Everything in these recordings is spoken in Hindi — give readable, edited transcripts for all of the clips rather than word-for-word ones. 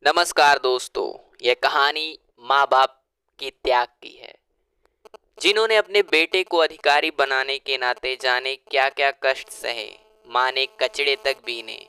नमस्कार दोस्तों। यह कहानी माँ बाप की त्याग की है, जिन्होंने अपने बेटे को अधिकारी बनाने के नाते जाने क्या क्या कष्ट सहे। माँ ने कचड़े तक बीने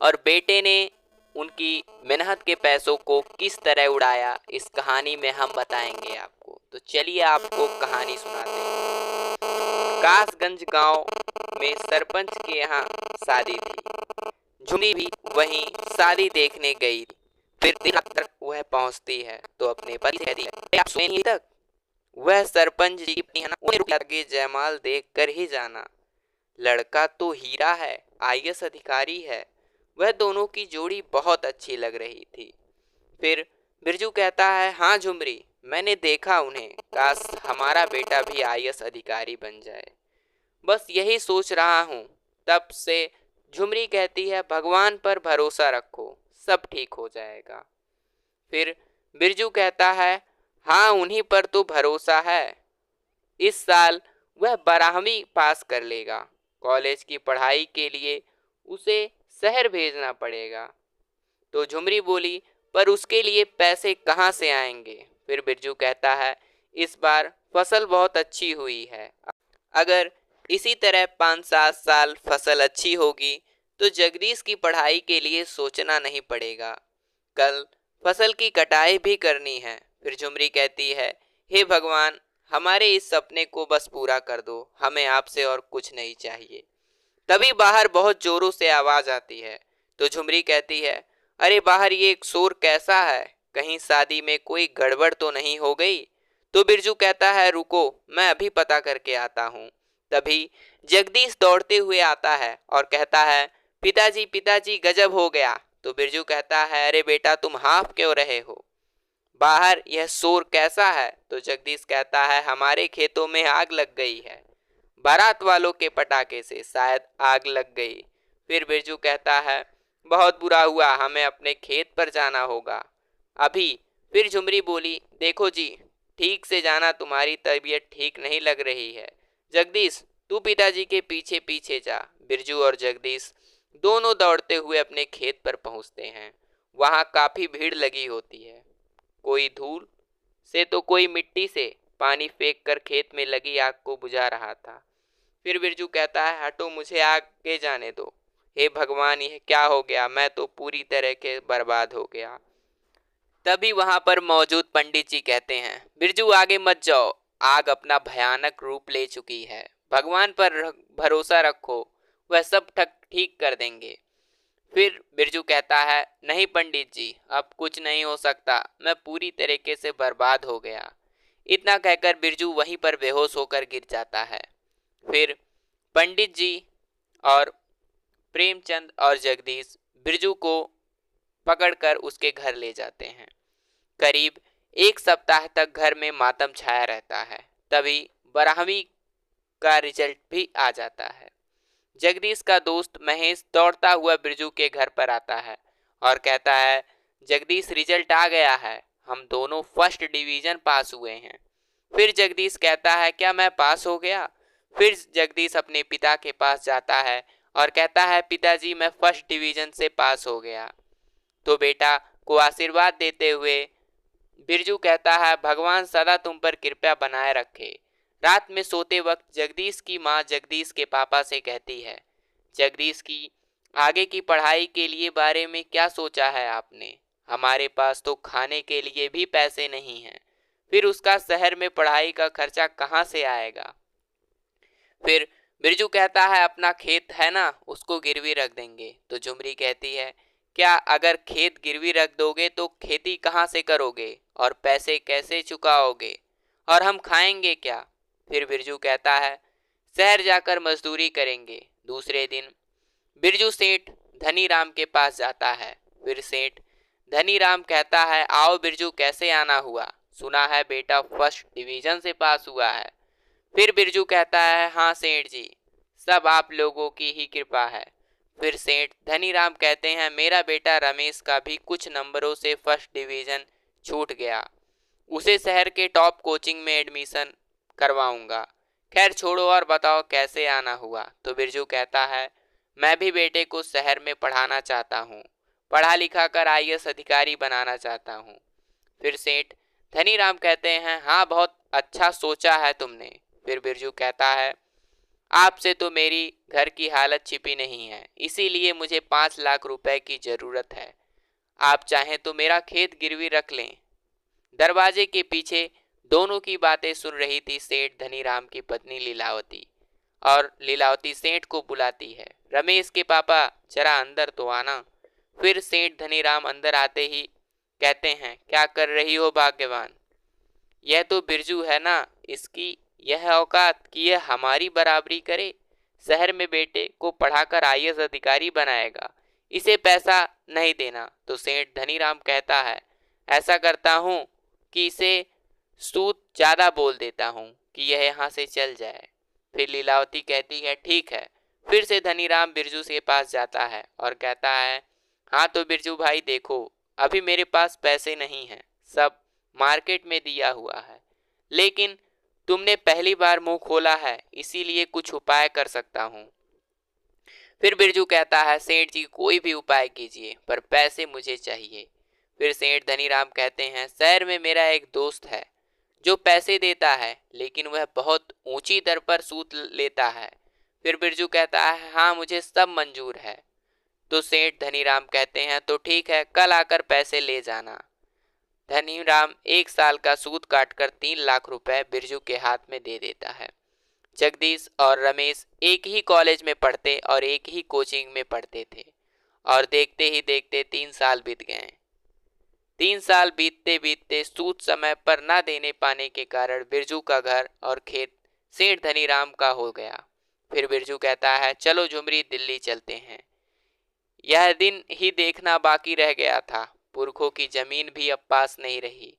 और बेटे ने उनकी मेहनत के पैसों को किस तरह उड़ाया, इस कहानी में हम बताएंगे आपको। तो चलिए आपको कहानी सुनाते हैं। कासगंज गांव में सरपंच के यहाँ शादी थी। झुमरी भी वहीं शादी देखने गई। फिर देर रात तक वह पहुंचती है तो अपने पति से कहती है, "अरे आप सोए नहीं तक?" वह सरपंच जी की पत्नी है ना, उन्हें रुक लगे जयमाल देख कर ही जाना। लड़का तो हीरा है, आईएएस अधिकारी है। वह दोनों की जोड़ी बहुत अच्छी लग रही थी। फिर बिरजू कहता है, हाँ झुमरी, मैंने देखा उन्हें। काश हमारा बेटा भी आईएएस अधिकारी बन जाए। बस यही सोच रहा हूँ। तब से झुमरी कहती है, भगवान पर भरोसा रखो, सब ठीक हो जाएगा। फिर बिरजू कहता है, हाँ उन्हीं पर तो भरोसा है। इस साल वह 12वीं पास कर लेगा। कॉलेज की पढ़ाई के लिए उसे शहर भेजना पड़ेगा। तो झुमरी बोली, पर उसके लिए पैसे कहाँ से आएंगे? फिर बिरजू कहता है, इस बार फसल बहुत अच्छी हुई है। अगर इसी तरह 5-7 साल फसल अच्छी होगी तो जगदीश की पढ़ाई के लिए सोचना नहीं पड़ेगा। कल फसल की कटाई भी करनी है। फिर झुमरी कहती है, हे भगवान, हमारे इस सपने को बस पूरा कर दो, हमें आपसे और कुछ नहीं चाहिए। तभी बाहर बहुत जोरों से आवाज आती है। तो झुमरी कहती है, अरे बाहर ये एक शोर कैसा है? कहीं शादी में कोई गड़बड़ तो नहीं हो गई? तो बिरजू कहता है, रुको, मैं अभी पता करके आता हूँ। तभी जगदीश दौड़ते हुए आता है और कहता है, पिताजी पिताजी, गजब हो गया। तो बिरजू कहता है, अरे बेटा, तुम हाफ क्यों रहे हो? बाहर यह शोर कैसा है? तो जगदीश कहता है, हमारे खेतों में आग लग गई है। बारात वालों के पटाखे से शायद आग लग गई। फिर बिरजू कहता है, बहुत बुरा हुआ, हमें अपने खेत पर जाना होगा अभी। फिर झुमरी बोली, देखो जी, ठीक से जाना, तुम्हारी तबीयत ठीक नहीं लग रही है। जगदीश, तू पिताजी के पीछे पीछे जा। बिरजू और जगदीश दोनों दौड़ते हुए अपने खेत पर पहुंचते हैं। वहां काफी भीड़ लगी होती है। कोई धूल से तो कोई मिट्टी से पानी फेंक कर खेत में लगी आग को बुझा रहा था। फिर बिरजू कहता है, हटो, मुझे आगे जाने दो। हे भगवान, यह क्या हो गया? मैं तो पूरी तरह के बर्बाद हो गया। तभी वहां पर मौजूद पंडित जी कहते हैं, बिरजू आगे मत जाओ, आग अपना भयानक रूप ले चुकी है। भगवान पर भरोसा रखो, वह सब ठक ठीक कर देंगे। फिर बिरजू कहता है, नहीं पंडित जी, अब कुछ नहीं हो सकता, मैं पूरी तरीके से बर्बाद हो गया। इतना कहकर बिरजू वहीं पर बेहोश होकर गिर जाता है। फिर पंडित जी और प्रेमचंद और जगदीश बिरजू को पकड़कर उसके घर ले जाते हैं। करीब 1 सप्ताह तक घर में मातम छाया रहता है। तभी 12वीं का रिजल्ट भी आ जाता है। जगदीश का दोस्त महेश दौड़ता हुआ बिरजू के घर पर आता है और कहता है, जगदीश, रिजल्ट आ गया है, हम दोनों फर्स्ट डिवीजन पास हुए हैं। फिर जगदीश कहता है, क्या मैं पास हो गया? फिर जगदीश अपने पिता के पास जाता है और कहता है, पिताजी, मैं फर्स्ट डिवीजन से पास हो गया। तो बेटा को आशीर्वाद देते हुए बिरजू कहता है, भगवान सदा तुम पर कृपा बनाए रखे। रात में सोते वक्त जगदीश की माँ जगदीश के पापा से कहती है, जगदीश की आगे की पढ़ाई के लिए बारे में क्या सोचा है आपने? हमारे पास तो खाने के लिए भी पैसे नहीं हैं। फिर उसका शहर में पढ़ाई का खर्चा कहाँ से आएगा? फिर बिरजू कहता है, अपना खेत है ना, उसको गिरवी रख देंगे। तो झुमरी कहती है, क्या अगर खेत गिरवी रख दोगे तो खेती कहाँ से करोगे और पैसे कैसे चुकाओगे और हम खाएंगे क्या? फिर बिरजू कहता है, शहर जाकर मजदूरी करेंगे। दूसरे दिन बिरजू सेठ धनीराम के पास जाता है। फिर सेठ धनीराम कहता है, आओ बिरजू, कैसे आना हुआ? सुना है बेटा फर्स्ट डिवीजन से पास हुआ है। फिर बिरजू कहता है, हाँ सेठ जी, सब आप लोगों की ही कृपा है। फिर सेठ धनीराम कहते हैं, मेरा बेटा रमेश का भी कुछ नंबरों से फर्स्ट डिवीजन छूट गया, उसे शहर के टॉप कोचिंग में एडमिशन करवाऊंगा। खैर छोड़ो और बताओ कैसे आना हुआ? तो बिरजू कहता है, मैं भी बेटे को शहर में पढ़ाना चाहता हूँ, पढ़ा लिखा कर आईएएस अधिकारी बनाना चाहता हूँ। फिर सेठ धनीराम कहते हैं, हाँ बहुत अच्छा सोचा है तुमने। फिर बिरजू कहता है, आपसे तो मेरी घर की हालत छिपी नहीं है, इसीलिए मुझे 5 लाख रुपए की जरूरत है। आप चाहें तो मेरा खेत गिरवी रख लें। दरवाजे के पीछे दोनों की बातें सुन रही थी सेठ धनीराम की पत्नी लीलावती, और लीलावती सेठ को बुलाती है, रमेश के पापा जरा अंदर तो आना। फिर सेठ धनीराम अंदर आते ही कहते हैं, क्या कर रही हो भाग्यवान? यह तो बिरजू है ना, इसकी यह औकात कि यह हमारी बराबरी करे। शहर में बेटे को पढ़ाकर आईएएस अधिकारी बनाएगा, इसे पैसा नहीं देना। तो सेठ धनीराम कहता है, ऐसा करता हूँ कि इसे सूद ज्यादा बोल देता हूँ कि यह यहाँ से चल जाए। फिर लीलावती कहती है, ठीक है। फिर से धनीराम बिरजू के पास जाता है और कहता है, हाँ तो बिरजू भाई देखो, अभी मेरे पास पैसे नहीं हैं, सब मार्केट में दिया हुआ है, लेकिन तुमने पहली बार मुंह खोला है, इसीलिए कुछ उपाय कर सकता हूँ। फिर बिरजू कहता है, सेठ जी कोई भी उपाय कीजिए, पर पैसे मुझे चाहिए। फिर सेठ धनीराम कहते हैं, शहर में मेरा एक दोस्त है जो पैसे देता है, लेकिन वह बहुत ऊंची दर पर सूद लेता है। फिर बिरजू कहता है, हाँ मुझे सब मंजूर है। तो सेठ धनीराम कहते हैं, तो ठीक है, कल आकर पैसे ले जाना। धनीराम 1 साल का सूद काटकर 3 लाख रुपए बिरजू के हाथ में दे देता है। जगदीश और रमेश एक ही कॉलेज में पढ़ते और एक ही कोचिंग में पढ़ते थे, और देखते ही देखते 3 साल बीत गए। 3 साल बीतते बीतते सूद समय पर न देने पाने के कारण बिरजू का घर और खेत सेठ धनीराम का हो गया। फिर बिरजू कहता है, चलो झुमरी दिल्ली चलते हैं। यह दिन ही देखना बाकी रह गया था, पुरखों की जमीन भी अब पास नहीं रही।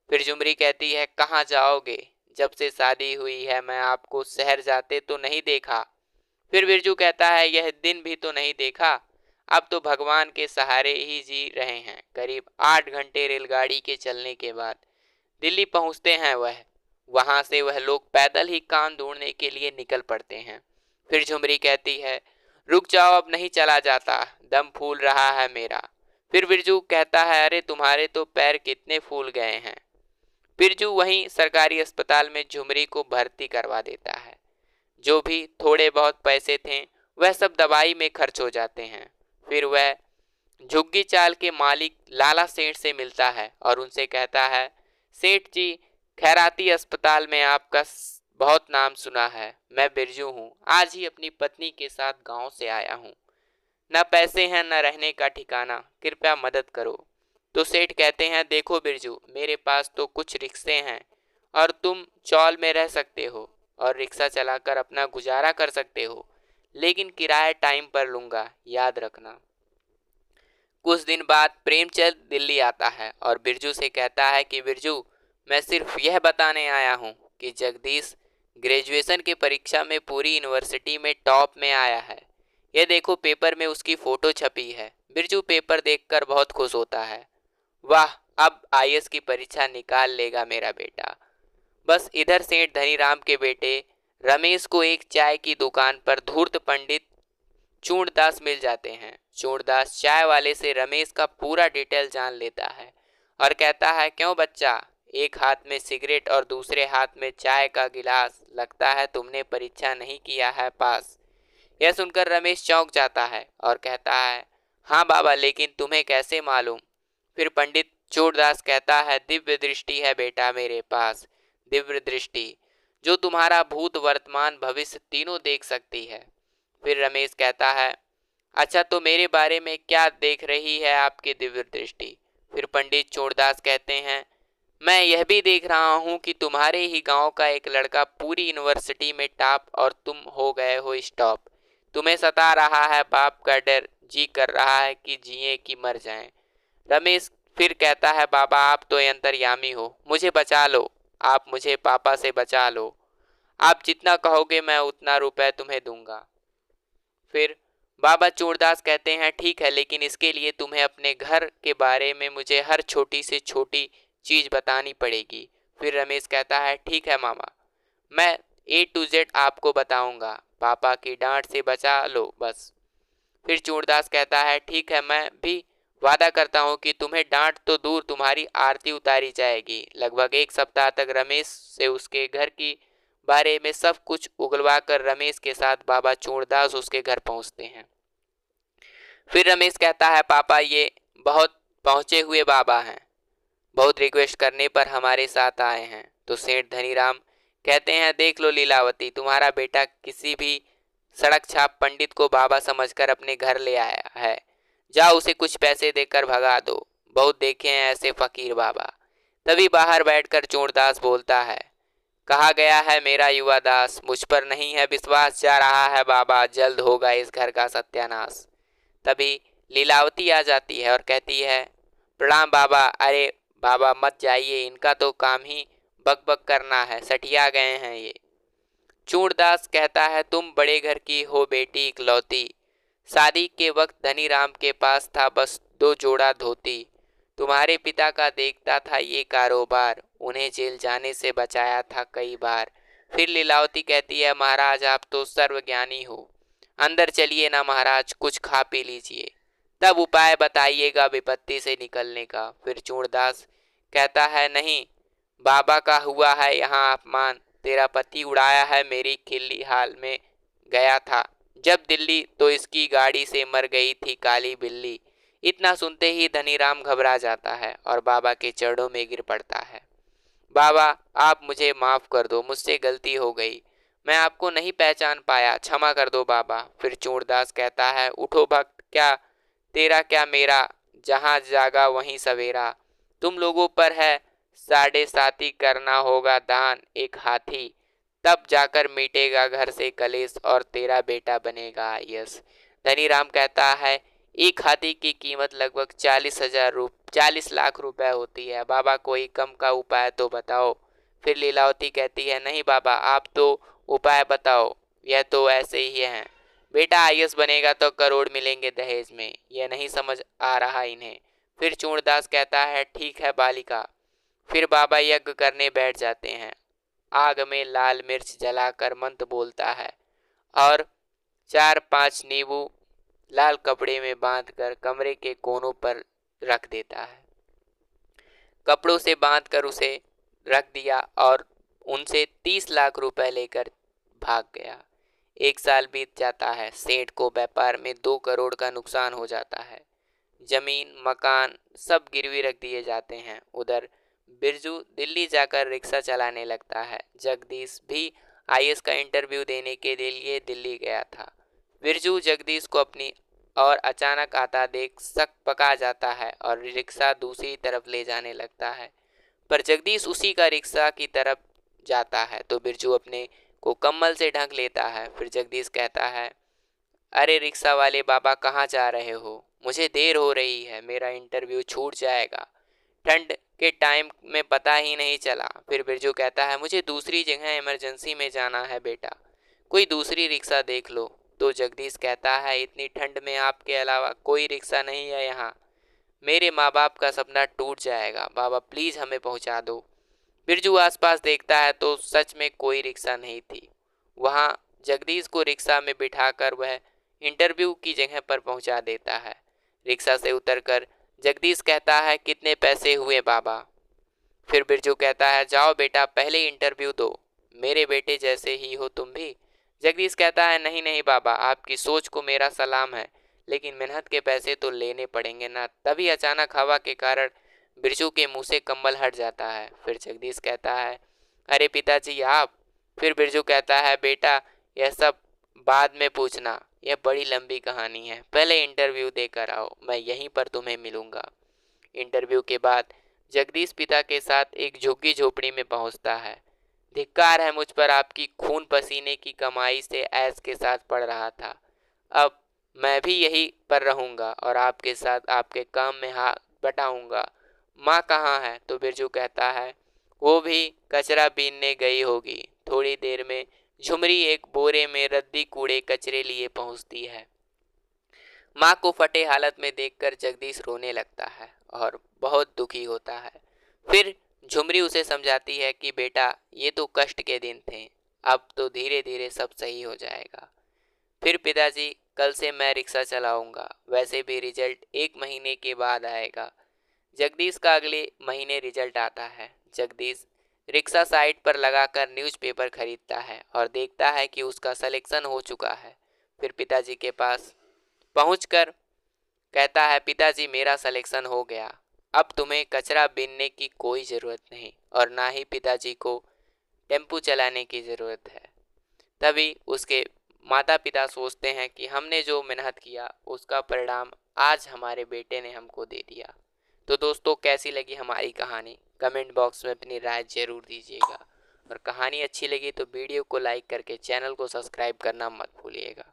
फिर झुमरी कहती है, कहाँ जाओगे? जब से शादी हुई है मैं आपको शहर जाते तो नहीं देखा। फिर बिरजू कहता है, यह दिन भी तो नहीं देखा, अब तो भगवान के सहारे ही जी रहे हैं। करीब 8 घंटे रेलगाड़ी के चलने के बाद दिल्ली पहुंचते हैं वहां से वह लोग पैदल ही कान ढूंढने के लिए निकल पड़ते हैं। फिर झुमरी कहती है, रुक जाओ, अब नहीं चला जाता, दम फूल रहा है मेरा। फिर बिरजू कहता है, अरे तुम्हारे तो पैर कितने फूल गए हैं। बिरजू वहीं सरकारी अस्पताल में झुमरी को भर्ती करवा देता है। जो भी थोड़े बहुत पैसे थे वह सब दवाई में खर्च हो जाते हैं। फिर वह झुग्गी चाल के मालिक लाला सेठ से मिलता है और उनसे कहता है, सेठ जी खैराती अस्पताल में आपका बहुत नाम सुना है। मैं बिरजू हूँ, आज ही अपनी पत्नी के साथ गांव से आया हूँ। न पैसे हैं न रहने का ठिकाना, कृपया मदद करो। तो सेठ कहते हैं, देखो बिरजू, मेरे पास तो कुछ रिक्शे हैं और तुम चौल में रह सकते हो और रिक्शा चलाकर अपना गुजारा कर सकते हो, लेकिन किराया टाइम पर लूंगा, याद रखना। कुछ दिन बाद प्रेमचंद दिल्ली आता है और बिरजू से कहता है कि बिरजू, मैं सिर्फ यह बताने आया हूँ कि जगदीश ग्रेजुएशन की परीक्षा में पूरी यूनिवर्सिटी में टॉप में आया है। यह देखो, पेपर में उसकी फोटो छपी है। बिरजू पेपर देखकर बहुत खुश होता है। वाह, अब आईएएस की परीक्षा निकाल लेगा मेरा बेटा। बस इधर सेठ धनीराम के बेटे रमेश को एक चाय की दुकान पर धूर्त पंडित चूड़दास मिल जाते हैं। चूड़दास चाय वाले से रमेश का पूरा डिटेल जान लेता है और कहता है, क्यों बच्चा, एक हाथ में सिगरेट और दूसरे हाथ में चाय का गिलास, लगता है तुमने परीक्षा नहीं किया है पास। यह सुनकर रमेश चौंक जाता है और कहता है, हाँ बाबा, लेकिन तुम्हें कैसे मालूम? फिर पंडित चूड़दास कहता है, दिव्य दृष्टि है बेटा मेरे पास, दिव्य दृष्टि, जो तुम्हारा भूत वर्तमान भविष्य तीनों देख सकती है। फिर रमेश कहता है, अच्छा तो मेरे बारे में क्या देख रही है आपकी दिव्य दृष्टि? फिर पंडित चूड़दास कहते हैं, मैं यह भी देख रहा हूँ कि तुम्हारे ही गांव का एक लड़का पूरी यूनिवर्सिटी में टॉप और तुम हो गए हो स्टॉप। तुम्हें सता रहा है बाप का डर, जी कर रहा है कि जिए कि मर जाएं। रमेश फिर कहता है, बाबा आप तो अंतर्यामी हो, मुझे बचा लो, आप मुझे पापा से बचा लो। आप जितना कहोगे मैं उतना रुपए तुम्हें दूंगा। फिर बाबा चूड़दास कहते हैं, ठीक है, लेकिन इसके लिए तुम्हें अपने घर के बारे में मुझे हर छोटी से छोटी चीज बतानी पड़ेगी। फिर रमेश कहता है, ठीक है मामा, मैं A to Z आपको बताऊंगा, पापा की डांट से बचा लो बस। फिर चूड़दास कहता है, ठीक है, मैं भी वादा करता हूँ कि तुम्हें डांट तो दूर तुम्हारी आरती उतारी जाएगी। लगभग 1 सप्ताह तक रमेश से उसके घर की बारे में सब कुछ उगलवा कर रमेश के साथ बाबा चूड़दास उसके घर पहुंचते हैं। फिर रमेश कहता है, पापा ये बहुत पहुंचे हुए बाबा हैं, बहुत रिक्वेस्ट करने पर हमारे साथ आए हैं। तो सेठ धनीराम कहते हैं, देख लो लीलावती, तुम्हारा बेटा किसी भी सड़क छाप पंडित को बाबा समझकर अपने घर ले आया है। जाओ उसे कुछ पैसे देकर भगा दो, बहुत देखे हैं ऐसे फकीर बाबा। तभी बाहर बैठकर चूड़दास बोलता है, कहा गया है मेरा युवा दास, मुझ पर नहीं है विश्वास, जा रहा है बाबा, जल्द होगा इस घर का सत्यानाश। तभी लीलावती आ जाती है और कहती है, प्रणाम बाबा। अरे बाबा मत जाइए, इनका तो काम ही बक बक करना है, सठिया गए हैं ये। चूड़दास कहता है, तुम बड़े घर की हो बेटी इकलौती, शादी के वक्त धनीराम के पास था बस 2 जोड़ा धोती, तुम्हारे पिता का देखता था ये कारोबार, उन्हें जेल जाने से बचाया था कई बार। फिर लीलावती कहती है, महाराज आप तो सर्वज्ञानी हो, अंदर चलिए ना महाराज, कुछ खा पी लीजिए, तब उपाय बताइएगा विपत्ति से निकलने का। फिर चूड़दास कहता है, नहीं बाबा का हुआ है यहाँ अपमान, तेरा पति उड़ाया है मेरी खिल्ली हाल में गया था जब दिल्ली, तो इसकी गाड़ी से मर गई थी काली बिल्ली। इतना सुनते ही धनीराम घबरा जाता है और बाबा के चरणों में गिर पड़ता है। बाबा आप मुझे माफ कर दो, मुझसे गलती हो गई, मैं आपको नहीं पहचान पाया, क्षमा कर दो बाबा। फिर चूड़दास कहता है, उठो भक्त, क्या तेरा क्या मेरा, जहाँ जागा वहीं सवेरा, तुम लोगों पर है 7.5 करना होगा दान एक हाथी, तब जाकर मिटेगा घर से कलेश और तेरा बेटा बनेगा यश। धनीराम कहता है, एक हाथी की कीमत लगभग 40 लाख रुपए होती है, बाबा कोई कम का उपाय तो बताओ। फिर लीलावती कहती है, नहीं बाबा आप तो उपाय बताओ, यह तो ऐसे ही है, बेटा आईएएस बनेगा तो करोड़ मिलेंगे दहेज में, यह नहीं समझ आ रहा इन्हें। फिर चूड़दास कहता है, ठीक है बालिका। फिर बाबा यज्ञ करने बैठ जाते हैं। आग में लाल मिर्च जलाकर मंत्र बोलता है और 4-5 नींबू लाल कपड़े में बांधकर कमरे के कोनों पर रख देता है। कपड़ों से बांधकर उसे रख दिया और उनसे 30 लाख रुपए लेकर भाग गया। 1 साल बीत जाता है। सेठ को व्यापार में 2 करोड़ का नुकसान हो जाता है। जमीन मकान सब गिरवी रख दिए जाते हैं। उधर बिरजू दिल्ली जाकर रिक्शा चलाने लगता है। जगदीश भी आईएएस का इंटरव्यू देने के लिए दिल्ली गया था। बिरजू जगदीश को अपनी और अचानक आता देख सक पका जाता है और रिक्शा दूसरी तरफ ले जाने लगता है, पर जगदीश उसी का रिक्शा की तरफ जाता है तो बिरजू अपने को कम्बल से ढक लेता है। फिर जगदीश कहता है, अरे रिक्शा वाले बाबा कहाँ जा रहे हो, मुझे देर हो रही है, मेरा इंटरव्यू छूट जाएगा, ठंड के टाइम में पता ही नहीं चला। फिर बिरजू कहता है, मुझे दूसरी जगह इमरजेंसी में जाना है बेटा, कोई दूसरी रिक्शा देख लो। तो जगदीश कहता है, इतनी ठंड में आपके अलावा कोई रिक्शा नहीं है यहाँ, मेरे माँ बाप का सपना टूट जाएगा, बाबा प्लीज़ हमें पहुँचा दो। बिरजू आसपास देखता है तो सच में कोई रिक्शा नहीं थी। वहाँ जगदीश को रिक्शा में बिठाकर वह इंटरव्यू की जगह पर पहुँचा देता है। रिक्शा से उतरकर जगदीश कहता है, कितने पैसे हुए बाबा। फिर बिरजू कहता है, जाओ बेटा पहले इंटरव्यू दो, मेरे बेटे जैसे ही हो तुम भी। जगदीश कहता है, नहीं नहीं बाबा, आपकी सोच को मेरा सलाम है, लेकिन मेहनत के पैसे तो लेने पड़ेंगे ना। तभी अचानक हवा के कारण बिरजू के मुंह से कंबल हट जाता है। फिर जगदीश कहता है, अरे पिताजी आप। फिर बिरजू कहता है, बेटा यह सब बाद में पूछना, यह बड़ी लंबी कहानी है, पहले इंटरव्यू देकर आओ, मैं यहीं पर तुम्हें मिलूंगा। इंटरव्यू के बाद जगदीश पिता के साथ एक झुग्गी झोपड़ी में पहुंचता है। धिक्कार है मुझ पर, आपकी खून पसीने की कमाई से ऐश के साथ पड़ रहा था, अब मैं भी यहीं पर रहूंगा और आपके साथ आपके काम में हाथ बटाऊंगा। माँ कहाँ है? तो बिरजू कहता है, वो भी कचरा बीनने गई होगी। थोड़ी देर में झुमरी एक बोरे में रद्दी कूड़े कचरे लिए पहुंचती है। माँ को फटे हालत में देखकर जगदीश रोने लगता है और बहुत दुखी होता है। फिर झुमरी उसे समझाती है कि बेटा ये तो कष्ट के दिन थे, अब तो धीरे धीरे सब सही हो जाएगा। फिर पिताजी कल से मैं रिक्शा चलाऊंगा, वैसे भी रिजल्ट 1 महीने के बाद आएगा। जगदीश का अगले महीने रिजल्ट आता है। जगदीश रिक्शा साइट पर लगाकर न्यूज़पेपर खरीदता है और देखता है कि उसका सिलेक्शन हो चुका है। फिर पिताजी के पास पहुंचकर कहता है, पिताजी मेरा सिलेक्शन हो गया, अब तुम्हें कचरा बीनने की कोई ज़रूरत नहीं और ना ही पिताजी को टेम्पू चलाने की ज़रूरत है। तभी उसके माता पिता सोचते हैं कि हमने जो मेहनत किया उसका परिणाम आज हमारे बेटे ने हमको दे दिया। तो दोस्तों, कैसी लगी हमारी कहानी कमेंट बॉक्स में अपनी राय जरूर दीजिएगा और कहानी अच्छी लगी तो वीडियो को लाइक करके चैनल को सब्सक्राइब करना मत भूलिएगा।